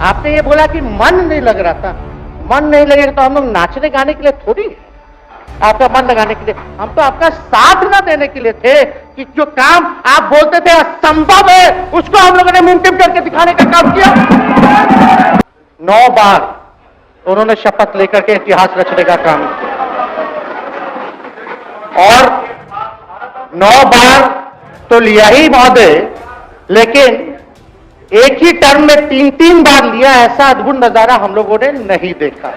आपने ये बोला कि मन नहीं लग रहा था। मन नहीं लगेगा तो हम लोग नाचने गाने के लिए थोड़ी है, आपका मन लगाने के लिए। हम तो आपका साथ न देने के लिए थे कि जो काम आप बोलते थे असंभव है, उसको हम लोगों ने मुमकिन करके दिखाने का काम किया। 9 बार उन्होंने शपथ लेकर के इतिहास रचने का काम किया और 9 बार तो लिया ही महोदय, लेकिन एक ही टर्म में 3-3 बार लिया, ऐसा अद्भुत नजारा हम लोगों ने नहीं देखा।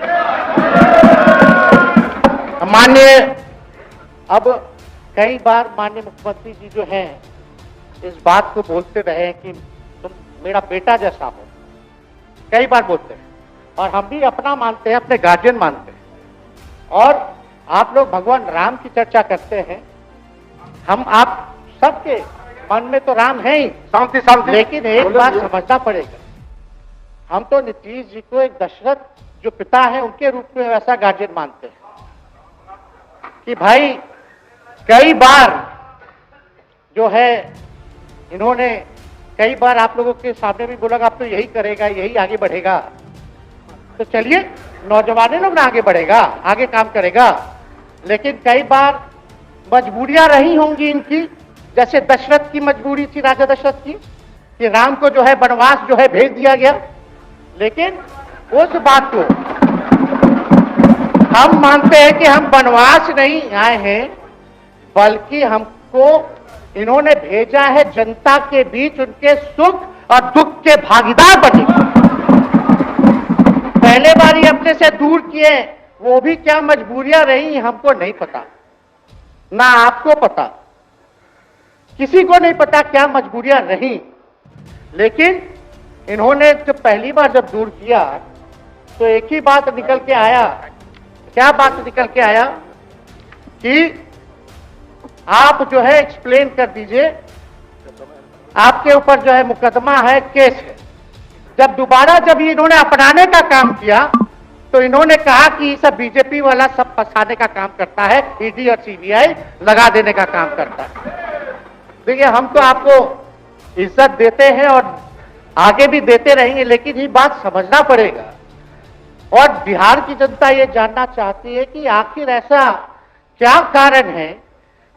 माननीय, अब कई बार माननीय मुख्यमंत्री जी जो हैं इस बात को बोलते रहे हैं कि तुम मेरा बेटा जैसा हो, कई बार बोलते हैं और हम भी अपना मानते हैं, अपने गार्जियन मानते हैं। और आप लोग भगवान राम की चर्चा करते हैं, हम आप सबके मन में तो राम है ही, शांति, लेकिन एक बात समझना पड़ेगा, हम तो नीतीश जी को एक दशरथ जो पिता है उनके रूप में वैसा गार्जियन मानते हैं कि भाई कई बार जो है इन्होंने कई बार आप लोगों के सामने भी बोला आप तो यही करेगा, यही आगे बढ़ेगा, तो चलिए नौजवान लोग ना आगे बढ़ेगा, आगे काम करेगा। लेकिन कई बार मजबूरियां रही होंगी इनकी, जैसे दशरथ की मजबूरी थी, राजा दशरथ की, कि राम को जो है वनवास जो है भेज दिया गया। लेकिन उस बात को हम मानते हैं कि हम वनवास नहीं आए हैं, बल्कि हमको इन्होंने भेजा है जनता के बीच उनके सुख और दुख के भागीदार बने। पहले बार ही अपने से दूर किए, वो भी क्या मजबूरियां रही हमको नहीं पता, ना आपको पता, किसी को नहीं पता क्या मजबूरियां रही। लेकिन इन्होंने जब पहली बार जब दूर किया तो एक ही बात निकल के आया, क्या बात निकल के आया कि आप जो है एक्सप्लेन कर दीजिए, आपके ऊपर जो है मुकदमा है, केस है। जब दोबारा जब इन्होंने अपनाने का काम किया तो इन्होंने कहा कि ये सब बीजेपी वाला सब फंसाने का काम करता है, ईडी और सीबीआई लगा देने का काम करता है। देखिए, हम तो आपको इज्जत देते हैं और आगे भी देते रहेंगे, लेकिन ये बात समझना पड़ेगा। और बिहार की जनता ये जानना चाहती है कि आखिर ऐसा क्या कारण है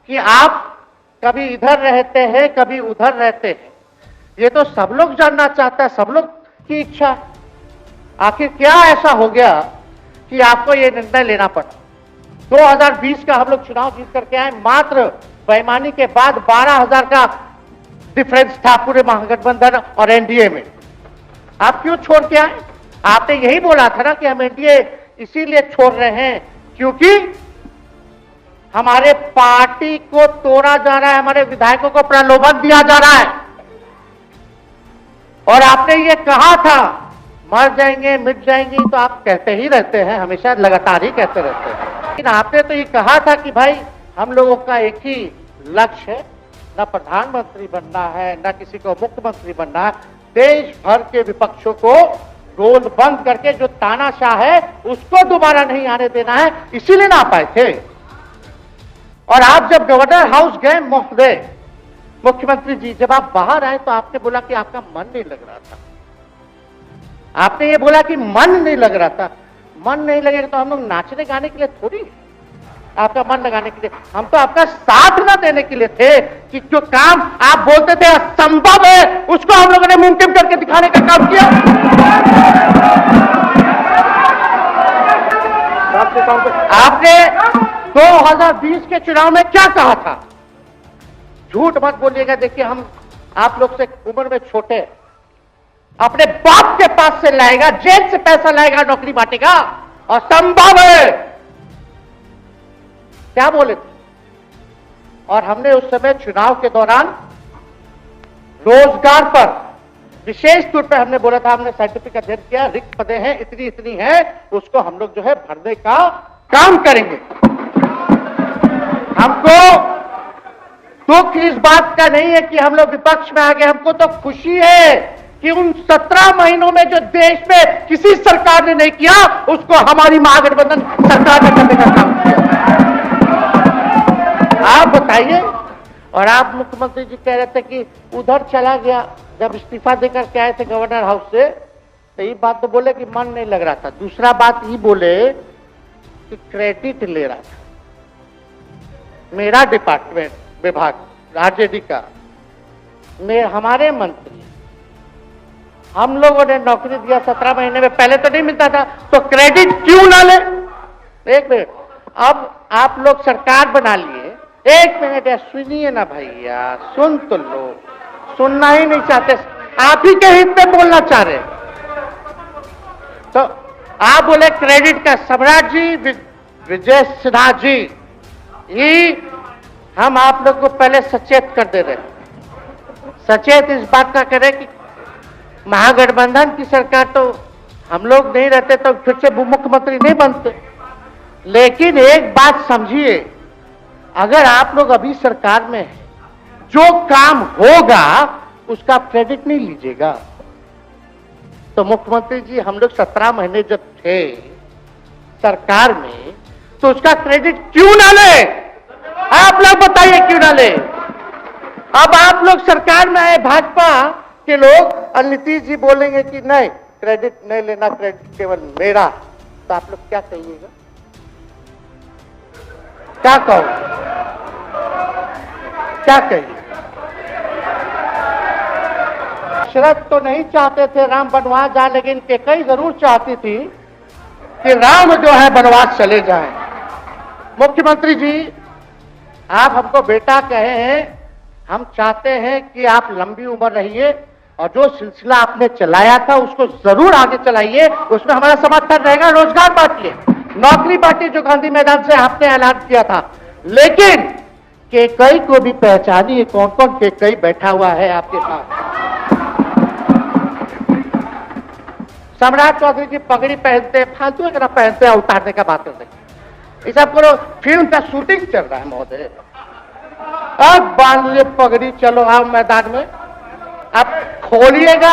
कि आप कभी इधर रहते हैं, कभी उधर रहते हैं। ये तो सब लोग जानना चाहता है, सब लोग की इच्छा। आखिर क्या ऐसा हो गया कि आपको ये निर्णय लेना पड़ा। 2020 का हम लोग चुनाव जीत करके आए, मात्र बेईमानी के बाद 12,000 का डिफरेंस था पूरे महागठबंधन और एनडीए में। आप क्यों छोड़ के आए? आपने यही बोला था ना कि हम एनडीए इसीलिए छोड़ रहे हैं क्योंकि हमारे पार्टी को तोड़ा जा रहा है, हमारे विधायकों को प्रलोभन दिया जा रहा है। और आपने ये कहा था मर जाएंगे, मिट जाएंगी, तो आप कहते ही रहते हैं, हमेशा लगातार ही कहते रहते हैं। लेकिन आपने तो ये कहा था कि भाई हम लोगों का एक ही लक्ष्य है, न प्रधानमंत्री बनना है, न किसी को मुख्यमंत्री बनना है, देश भर के विपक्षों को गोल बंद करके जो तानाशाह है उसको दोबारा नहीं आने देना है, इसीलिए ना आ पाए थे। और आप जब गवर्नर हाउस गए महोदय, मुख्यमंत्री जी, जब आप बाहर आए तो आपने बोला कि आपका मन नहीं लग रहा था। आपने ये बोला कि मन नहीं लग रहा था। मन नहीं लगेगा तो हम लोग नाचने गाने के लिए थोड़ी है, आपका मन लगाने के लिए। हम तो आपका साथ न देने के लिए थे कि जो काम आप बोलते थे असंभव है, उसको हम लोगों ने मुमकिन करके दिखाने का काम किया। आपने 2020 के चुनाव में क्या कहा था? झूठ मत बोलिएगा। देखिए, हम आप लोग से उम्र में छोटे, अपने बाप के पास से लाएगा, जेल से पैसा लाएगा, नौकरी बांटेगा, और संभव है, क्या बोले थे? और हमने उस समय चुनाव के दौरान रोजगार पर विशेष तौर पर हमने बोला था, हमने साइंटिफिक अध्ययन किया, रिक्त पदें हैं, इतनी इतनी है, उसको हम लोग जो है भरने का काम करेंगे। हमको दुख इस बात का नहीं है कि हम लोग विपक्ष में आ गए, हमको तो खुशी है कि उन 17 महीनों में जो देश में किसी सरकार ने नहीं किया, उसको हमारी महागठबंधन सरकार ने करने का काम किया। आप बताइए। और आप मुख्यमंत्री जी कह रहे थे कि उधर चला गया, जब इस्तीफा देकर के आए थे गवर्नर हाउस से, तो ये बात तो बोले कि मन नहीं लग रहा था। दूसरा बात ये बोले कि क्रेडिट ले रहा था। मेरा डिपार्टमेंट विभाग आरजेडी का हमारे मंत्री, हम लोगों ने नौकरी दिया 17 महीने में, पहले तो नहीं मिलता था, तो क्रेडिट क्यों ना ले? एक मिनट, अब आप लोग सरकार बना लिए, एक मिनट यार सुनिए ना भैया, सुन तो लो, सुनना ही नहीं चाहते, आप ही के हित में बोलना चाह रहे। तो आप बोले क्रेडिट का सम्राट जी विजय सिन्हा जी, ये हम आप लोग को पहले सचेत कर दे रहे, सचेत इस बात का करें कि महागठबंधन की सरकार तो हम लोग नहीं रहते तो फिर से मुख्यमंत्री नहीं बनते। लेकिन एक बात समझिए, अगर आप लोग अभी सरकार में हैं, जो काम होगा उसका क्रेडिट नहीं लीजिएगा। तो मुख्यमंत्री जी हम लोग 17 महीने जब थे सरकार में, तो उसका क्रेडिट क्यों ना ले? आप लोग बताइए क्यों ना ले? अब आप लोग सरकार में आए भाजपा के लोग, और नीतीश जी बोलेंगे कि नहीं क्रेडिट नहीं लेना, क्रेडिट केवल मेरा, तो आप लोग क्या कहिएगा? क्या कहो, क्या कहिए? दशरथ तो नहीं चाहते थे राम वनवास जाए, लेकिन कैकेयी जरूर चाहती थी कि राम जो है वनवास चले जाएं। मुख्यमंत्री जी आप हमको बेटा कहे हैं, हम चाहते हैं कि आप लंबी उम्र रहिए और जो सिलसिला आपने चलाया था उसको जरूर आगे चलाइए, उसमें हमारा समर्थन रहेगा। रोजगार बांटिए, नौकरी बांटिए, जो गांधी मैदान से आपने ऐलान किया था। लेकिन कैकेयी को भी पहचानिए, कौन कौन कैकेयी बैठा हुआ है आपके पास। सम्राट चौधरी जी पगड़ी पहनते, फालतू अगर पहनते हैं, उतारने का बात करते, ये सब करो। फिल्म का शूटिंग चल रहा है महोदय, अब बांध लिए पगड़ी, चलो आओ मैदान में, अब खोलिएगा।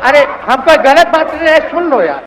अरे हम कोई गलत बात नहीं है, सुन लो यार।